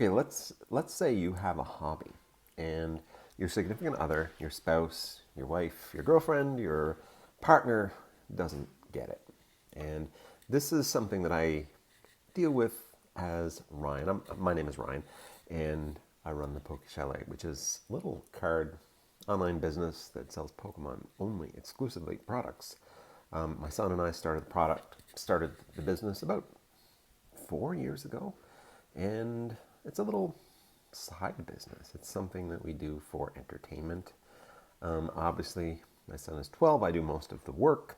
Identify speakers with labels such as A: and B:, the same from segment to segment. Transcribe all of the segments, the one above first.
A: Okay, let's say you have a hobby and your significant other, your spouse, your wife, your girlfriend, your partner doesn't get it. And this is something that I deal with as Ryan. My name is Ryan, and I run the Poke Chalet, which is a little card online business that sells Pokemon only, exclusively products. My son and I started the business about 4 years ago, and it's a little side business. It's something that we do for entertainment. Obviously, my son is 12. I do most of the work.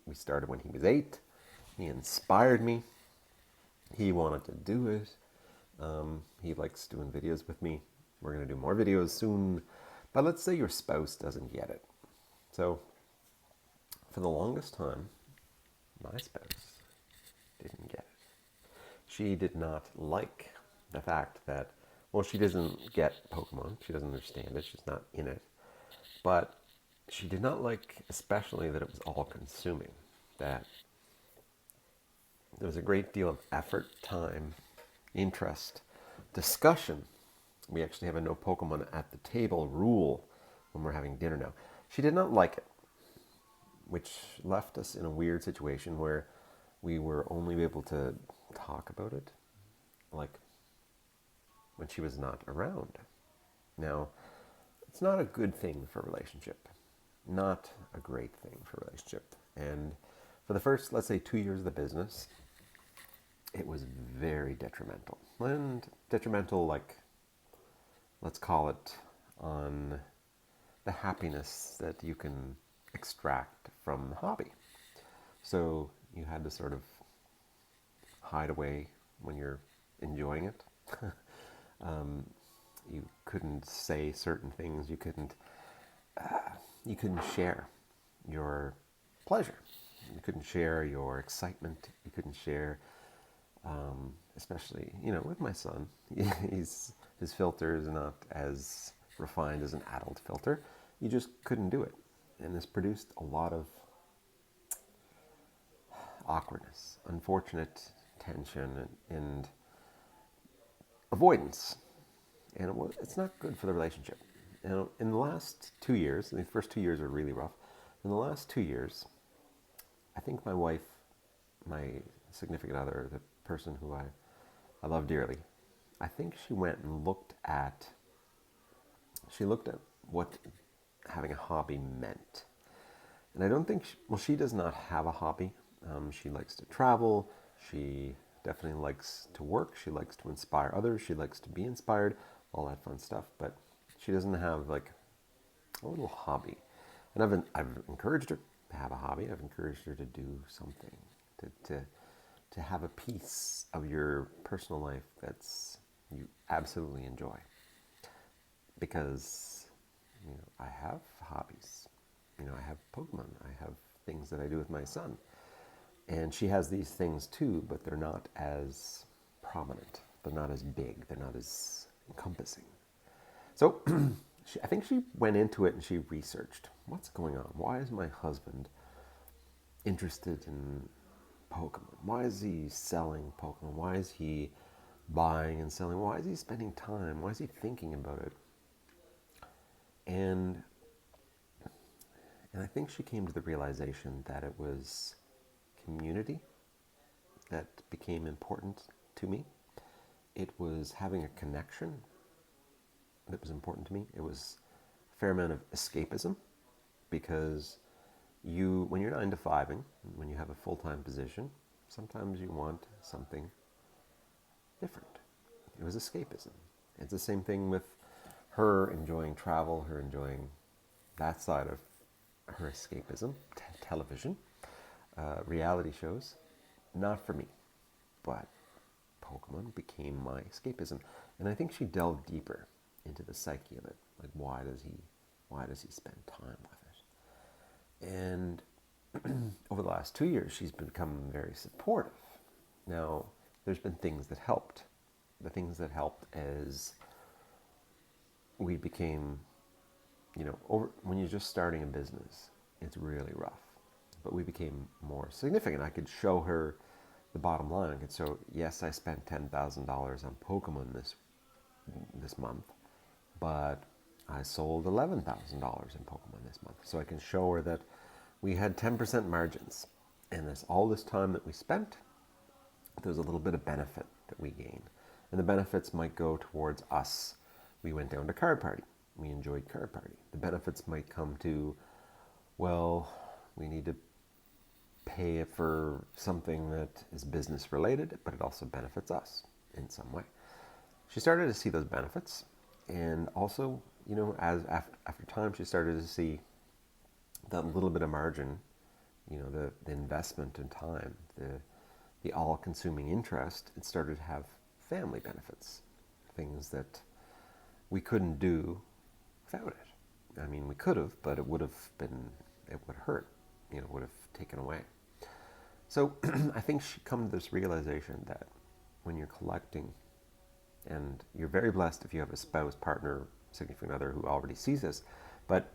A: We started when he was 8. He inspired me. He wanted to do it. He likes doing videos with me. We're going to do more videos soon. But let's say your spouse doesn't get it. So, for the longest time, my spouse didn't get it. She did not like the fact that, well, she doesn't get Pokemon. She doesn't understand it. She's not in it. But she did not like, especially, that it was all consuming. That there was a great deal of effort, time, interest, discussion. We actually have a no Pokemon at the table rule when we're having dinner now. She did not like it, which left us in a weird situation where we were only able to talk about it like when she was not around. Now, it's not a good thing for a relationship. Not a great thing for a relationship. And for the first, let's say, 2 years of the business, it was very detrimental. And detrimental, like, let's call it, on the happiness that you can extract from the hobby. So you had to sort of hide away when you're enjoying it. You couldn't say certain things. You couldn't share your pleasure. You couldn't share your excitement. You couldn't share, especially, with my son. His filter is not as refined as an adult filter. You just couldn't do it. And this produced a lot of awkwardness, unfortunate tension, and avoidance. And it's not good for the relationship. In the last 2 years, the first 2 years were really rough. In the last 2 years, I think my wife, my significant other, the person who I love dearly, I think she went and looked at what having a hobby meant. And I don't think, she does not have a hobby. She likes to travel. She definitely likes to work. She likes to inspire others. She likes to be inspired, all that fun stuff. But she doesn't have like a little hobby. And I've encouraged her to have a hobby. I've encouraged her to do something, to have a piece of your personal life that's you absolutely enjoy. Because I have hobbies. I have Pokemon. I have things that I do with my son. And she has these things too, but they're not as prominent. They're not as big. They're not as encompassing. So I think she went into it and she researched what's going on. Why is my husband interested in Pokemon? Why is he selling Pokemon? Why is he buying and selling? Why is he spending time? Why is he thinking about it? And I think she came to the realization that it was community that became important to me. It was having a connection that was important to me. It was a fair amount of escapism, because when you're 9 to 5ing, when you have a full-time position, sometimes you want something different. It was escapism. It's the same thing with her enjoying travel, her enjoying that side of her escapism, television, reality shows. Not for me, but Pokemon became my escapism. And I think she delved deeper into the psyche of it. Like, why does he spend time with it? And over the last 2 years, she's become very supportive. Now, there's been things that helped. The things that helped is we became, when you're just starting a business, it's really rough. But we became more significant. I could show her the bottom line. And so yes, I spent $10,000 on Pokemon this month, but I sold $11,000 in Pokemon this month. So I can show her that we had 10% margins, and all this time that we spent, there's a little bit of benefit that we gain. And the benefits might go towards us. We went down to Card Party. We enjoyed Card Party. The benefits might come to, well, we need to pay for something that is business related, but it also benefits us in some way. She started to see those benefits, and also, as after time, she started to see that little bit of margin, the investment in time, the all-consuming interest. It started to have family benefits, things that we couldn't do without it. I mean, we could have, but it would hurt, would have taken away. So I think she come to this realization that when you're collecting, and you're very blessed if you have a spouse, partner, significant other who already sees this, but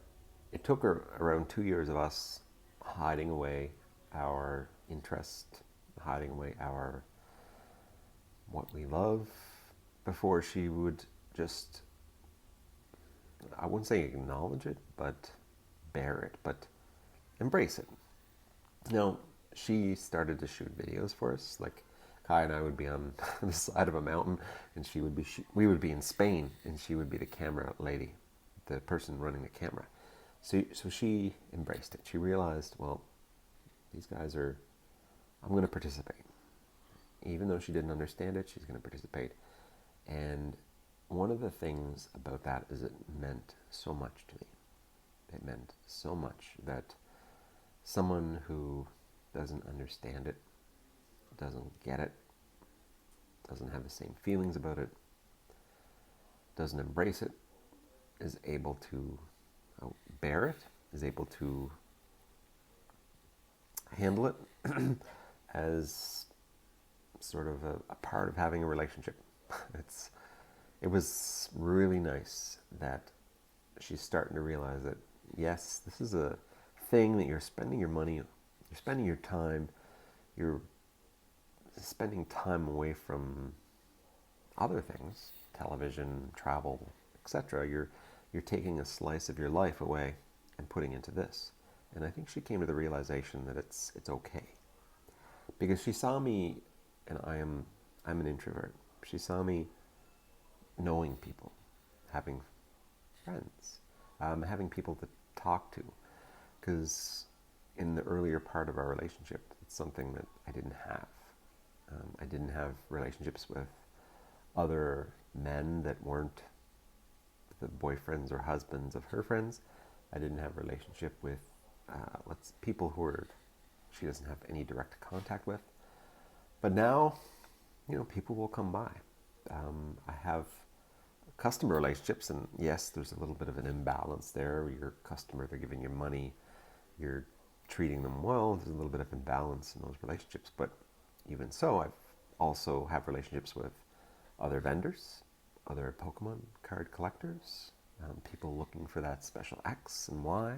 A: it took her around 2 years of us hiding away our interest, hiding away what we love, before she would just, I wouldn't say acknowledge it, but bear it, but embrace it. Now, she started to shoot videos for us. Like, Kai and I would be on the side of a mountain, and we would be in Spain, and she would be the camera lady, the person running the camera. So she embraced it. She realized, well, these guys I'm going to participate. Even though she didn't understand it, she's going to participate. And one of the things about that is it meant so much to me. It meant so much that someone who doesn't understand it, doesn't get it, doesn't have the same feelings about it, doesn't embrace it, is able to bear it, is able to handle it as sort of a part of having a relationship. It was really nice that she's starting to realize that, yes, this is a thing that you're spending your money, you're spending your time, you're spending time away from other things, television, travel, etc. You're taking a slice of your life away and putting into this. And I think she came to the realization that it's okay. Because she saw me, and I'm an introvert. She saw me knowing people, having friends, having people to talk to. Because in the earlier part of our relationship, it's something that I didn't have. I didn't have relationships with other men that weren't the boyfriends or husbands of her friends. I didn't have a relationship with people who she doesn't have any direct contact with. But now, people will come by. I have customer relationships, and yes, there's a little bit of an imbalance there. Your customer, they're giving you money, you're treating them well. There's a little bit of imbalance in those relationships. But even so, I also have relationships with other vendors, other Pokemon card collectors, people looking for that special X and Y,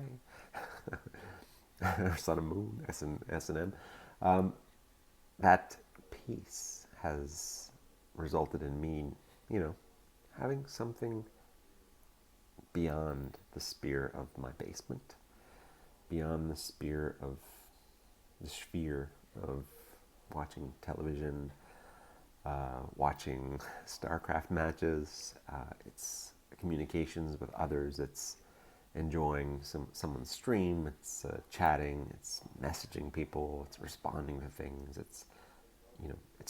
A: or Sun and Moon, S and M. That piece has resulted in me, having something beyond the sphere of my basement, beyond the sphere of watching television, watching StarCraft matches. It's communications with others. It's enjoying someone's stream. It's chatting. It's messaging people. It's responding to things. It's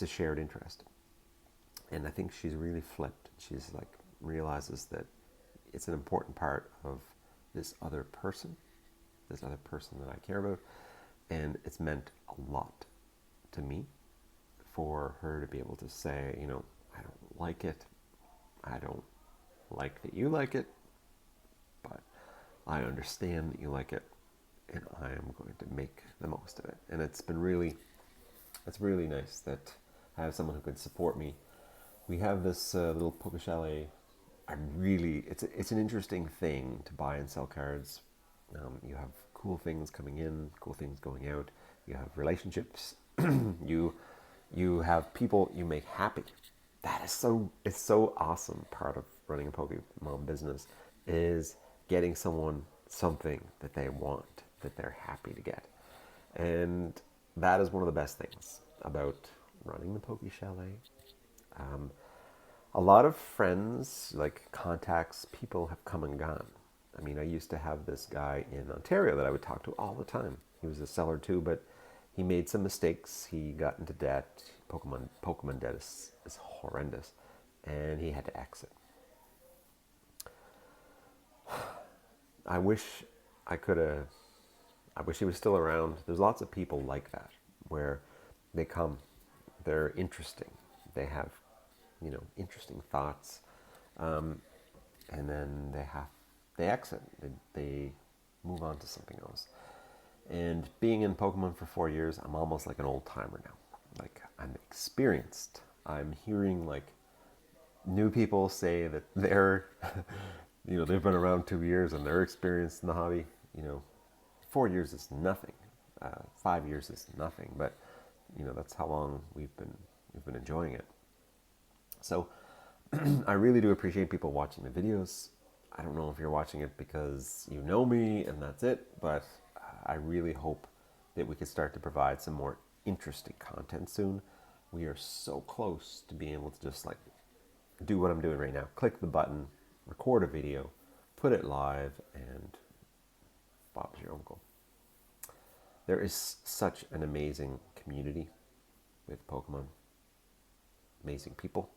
A: a shared interest. And I think she's really flipped. She's realizes that it's an important part of this other person that I care about, and it's meant a lot to me for her to be able to say, I don't like it. I don't like that you like it, but I understand that you like it, and I am going to make the most of it. And it's really nice that I have someone who can support me. We have this little poker chalet. It's an interesting thing to buy and sell cards. You have cool things coming in, cool things going out. You have relationships. You You have people you make happy. That is it's so awesome. Part of running a Pokemon business is getting someone something that they want, that they're happy to get. And that is one of the best things about running the Poke Chalet. A lot of friends, like contacts, people have come and gone. I mean, I used to have this guy in Ontario that I would talk to all the time. He was a seller too, but he made some mistakes. He got into debt. Pokemon debt is horrendous, and he had to exit. I wish I could have. I wish he was still around. There's lots of people like that, where they come, they're interesting, they have, interesting thoughts, and then they exit, they move on to something else. And being in Pokemon for 4 years, I'm almost like an old timer now. Like, I'm experienced. I'm hearing like new people say that they're, they've been around 2 years and they're experienced in the hobby. 4 years is nothing. 5 years is nothing. But that's how long we've been enjoying it. So I really do appreciate people watching the videos. I don't know if you're watching it because you know me and that's it, but I really hope that we can start to provide some more interesting content soon. We are so close to being able to just like do what I'm doing right now. Click the button, record a video, put it live, and Bob's your uncle. There is such an amazing community with Pokemon. Amazing people.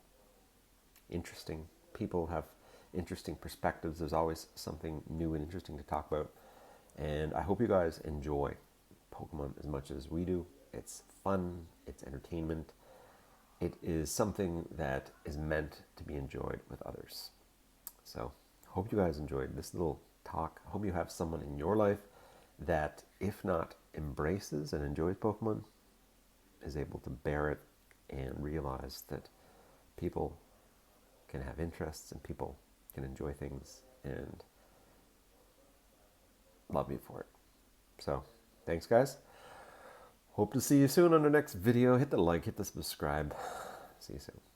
A: Interesting people have interesting perspectives. There's always something new and interesting to talk about. And I hope you guys enjoy Pokemon as much as we do. It's fun, it's entertainment. It is something that is meant to be enjoyed with others. So, hope you guys enjoyed this little talk. I hope you have someone in your life that, if not embraces and enjoys Pokemon, is able to bear it and realize that people can have interests and people can enjoy things and love you for it. So, thanks guys. Hope to see you soon on the next video. Hit the like, hit the subscribe. See you soon.